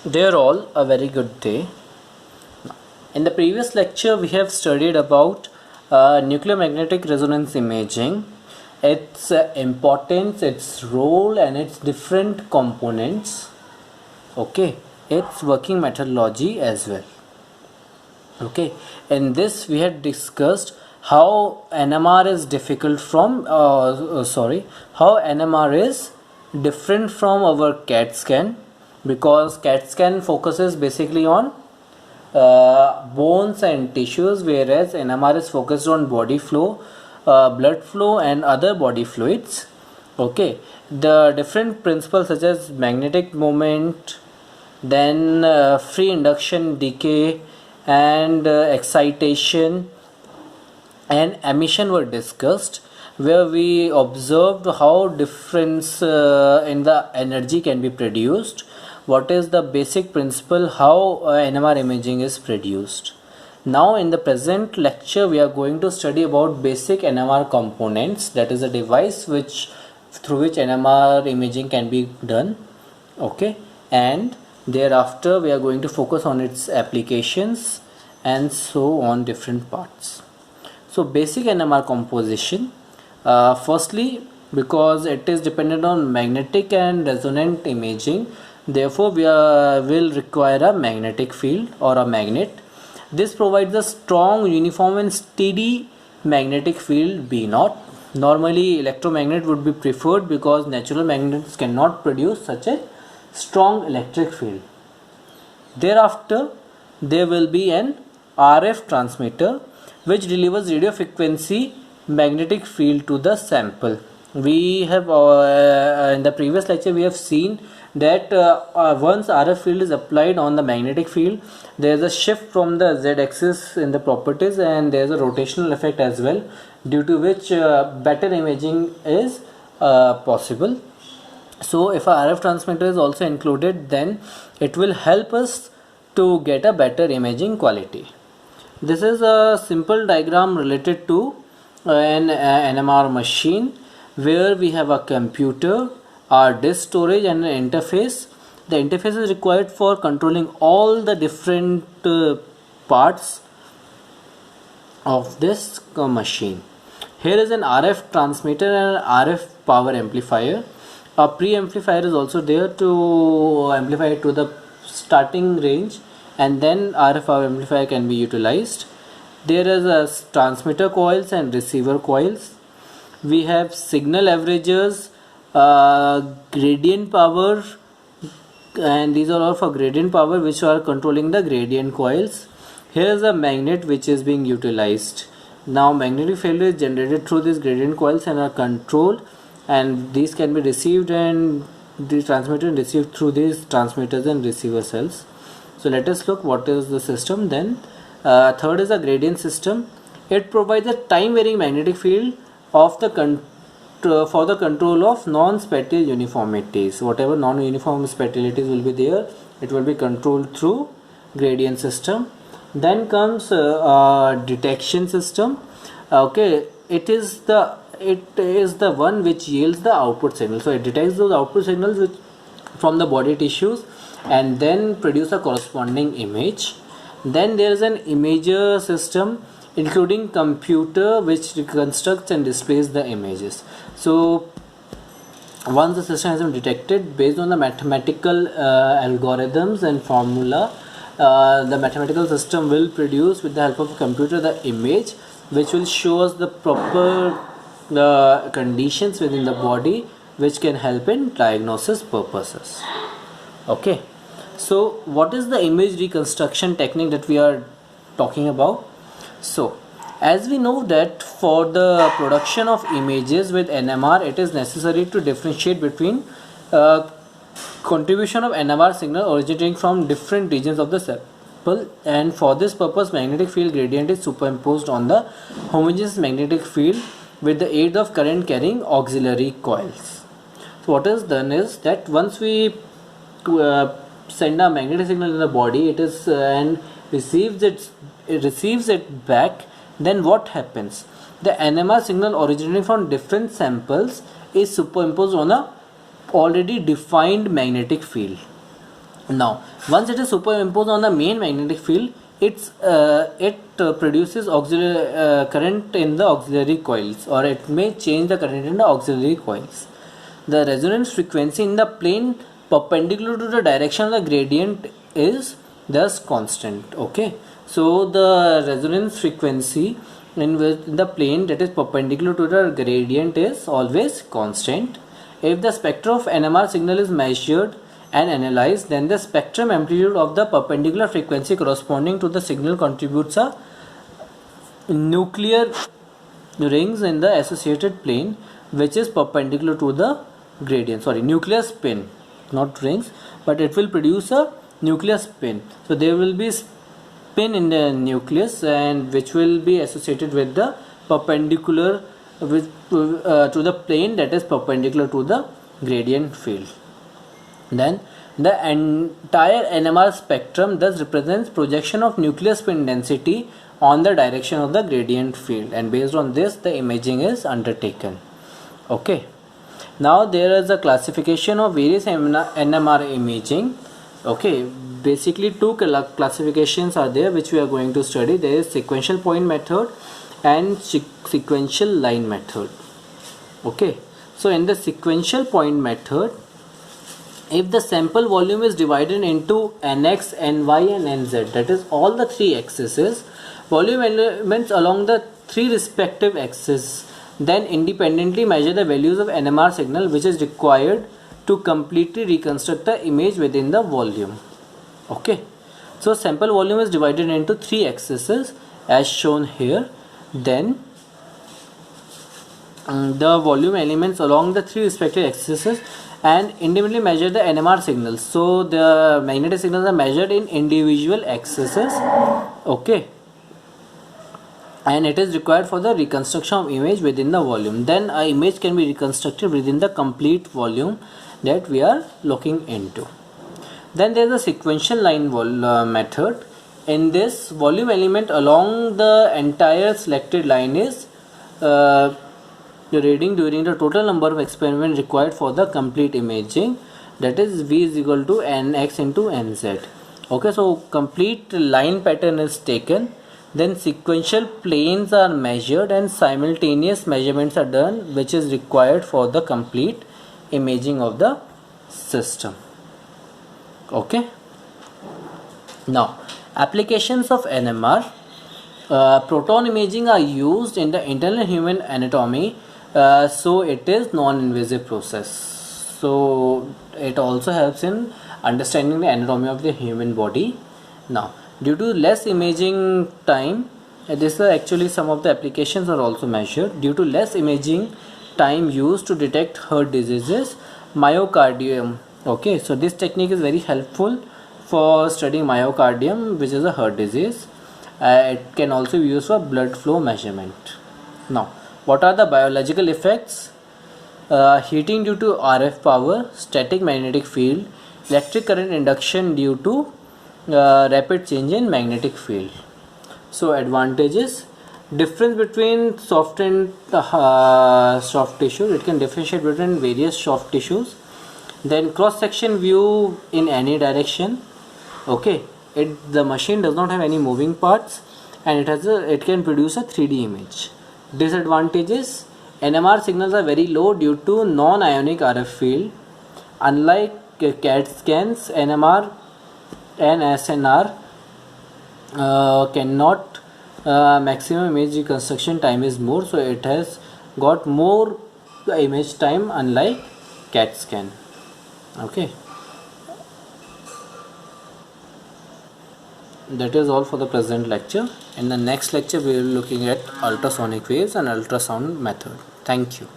Dear all, a very good day. In the previous lecture, we have studied about nuclear magnetic resonance imaging, its importance, its role, and its different components. Okay, its working methodology as well. Okay, in this we had discussed how NMR is difficult from how NMR is different from our CAT scan, because CAT scan focuses basically on bones and tissues, whereas NMR is focused on body flow, blood flow, and other body fluids. Okay, the different principles such as magnetic moment, then free induction decay, and excitation and emission were discussed, where we observed how difference in the energy can be produced, what is the basic principle, how NMR imaging is produced. Now in the present lecture we are going to study about basic NMR components, that is a device through which NMR imaging can be done. Okay, and thereafter we are going to focus on its applications and so on different parts. So basic NMR composition, firstly, because it is dependent on magnetic and resonant imaging, therefore we will require a magnetic field or a magnet. This provides a strong, uniform and steady magnetic field B naught. Normally electromagnet would be preferred because natural magnets cannot produce such a strong electric field. Thereafter there will be an RF transmitter which delivers radio frequency magnetic field to the sample. We have in the previous lecture we have seen that once RF field is applied on the magnetic field, there is a shift from the z-axis in the properties, and there is a rotational effect as well, due to which better imaging is possible. So if a RF transmitter is also included, then it will help us to get a better imaging quality. This is a simple diagram related to an NMR machine, where we have a computer, our disk storage, and an interface. The interface is required for controlling all the different parts of this machine. Here is an RF transmitter and an RF power amplifier. A pre-amplifier is also there to amplify it to the starting range, and then RF power amplifier can be utilized. There is a transmitter coils and receiver coils. We have signal averagers, gradient power, and these are all for gradient power, which are controlling the gradient coils. Here is a magnet which is being utilized. Now magnetic field is generated through these gradient coils and are controlled, and these can be received and the transmitted and received through these transmitters and receiver cells. So let us look what is the system. Then third is a gradient system. It provides a time varying magnetic field of the for the control of non-spatial uniformities. Whatever non-uniform spatialities will be there, it will be controlled through gradient system. Then comes detection system. Okay, it is the one which yields the output signal. So it detects those output signals from the body tissues and then produce a corresponding image. Then there is an imager system, including computer, which reconstructs and displays the images. So once the system has been detected, based on the mathematical algorithms and formula, the mathematical system will produce, with the help of a computer, the image which will show us the proper conditions within the body, which can help in diagnosis purposes. Okay, so what is the image reconstruction technique that we are talking about? So as we know that for the production of images with NMR, it is necessary to differentiate between contribution of NMR signal originating from different regions of the sample, and for this purpose magnetic field gradient is superimposed on the homogeneous magnetic field with the aid of current carrying auxiliary coils. So what is done is that once we send a magnetic signal in the body, it is and receives it back, then what happens? The NMR signal originating from different samples is superimposed on a already defined magnetic field. Now, once it is superimposed on the main magnetic field, it produces auxiliary current in the auxiliary coils, or it may change the current in the auxiliary coils. The resonance frequency in the plane perpendicular to the direction of the gradient is thus constant. Okay, so the resonance frequency in the plane that is perpendicular to the gradient is always constant. If the spectrum of NMR signal is measured and analyzed, then the spectrum amplitude of the perpendicular frequency corresponding to the signal contributes a nuclear rings in the associated plane which is perpendicular to the gradient. Sorry, nuclear spin, not rings, but it will produce a nuclear spin. So there will be spin in the nucleus, and which will be associated with the perpendicular with to the plane that is perpendicular to the gradient field. Then the entire NMR spectrum thus represents projection of nuclear spin density on the direction of the gradient field, and based on this the imaging is undertaken. Okay, now there is a classification of various NMR imaging. Okay, basically two classifications are there which we are going to study. There is sequential point method and sequential line method. Okay, so in the sequential point method, if the sample volume is divided into nx, ny and nz, that is all the three axes, volume elements along the three respective axes, then independently measure the values of NMR signal which is required to completely reconstruct the image within the volume. Okay, so sample volume is divided into three axes as shown here. Then the volume elements along the three respective axes and independently measure the NMR signals. So the magnetic signals are measured in individual axes. Okay, and it is required for the reconstruction of image within the volume. Then an image can be reconstructed within the complete volume that we are looking into. Then there is a sequential line method. In this, volume element along the entire selected line is reading during the total number of experiments required for the complete imaging, that is V is equal to nx into nz. Okay, so complete line pattern is taken, then sequential planes are measured and simultaneous measurements are done which is required for the complete imaging of the system. Okay, now applications of NMR. Proton imaging are used in the internal human anatomy, so it is non-invasive process. So it also helps in understanding the anatomy of the human body. Now, due to less imaging time, this is actually some of the applications are also measured. Due to less imaging time used to detect heart diseases, myocardium. Okay, so this technique is very helpful for studying myocardium, which is a heart disease. It can also be used for blood flow measurement. Now, what are the biological effects? Heating due to RF power, static magnetic field, electric current induction due to rapid change in magnetic field. So advantages: difference between soft and soft tissue. It can differentiate between various soft tissues. Then cross section view in any direction. Okay, the machine does not have any moving parts, and it can produce a 3D image. Disadvantages: NMR signals are very low due to non-ionic RF field. Unlike CAT scans, NMR and SNR cannot maximum image reconstruction time is more, so it has got more image time unlike CAT scan. Okay, that is all for the present lecture. In the next lecture we will be looking at ultrasonic waves and ultrasound method. Thank you.